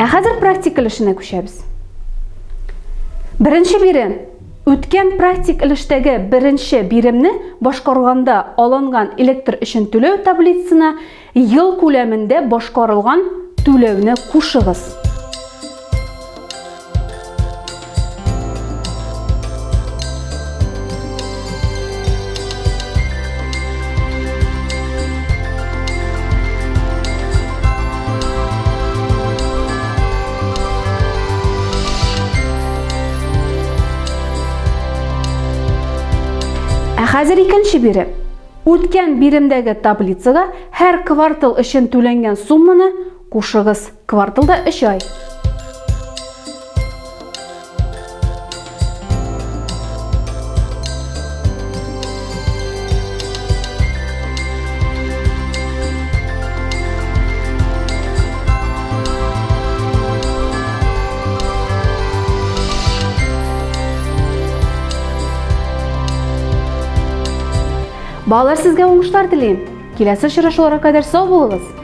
Хәзер практик өлешенә күчәбез. Беренче бирем. Үткән практик өлештәге беренче биремне башкарганда алынган электр өчен түләү таблицасына ел күләмендә башкарылган түләүне кушыгыз. Хәзер икенче бирем. Үткән биремдәге таблицага һәр квартал өчен түләнгән сумманы кушыгыз. Кварталда 3 ай. Балалар, сезгә уңышлар телим. Киләсе очрашуларга кадәр сау булыгыз.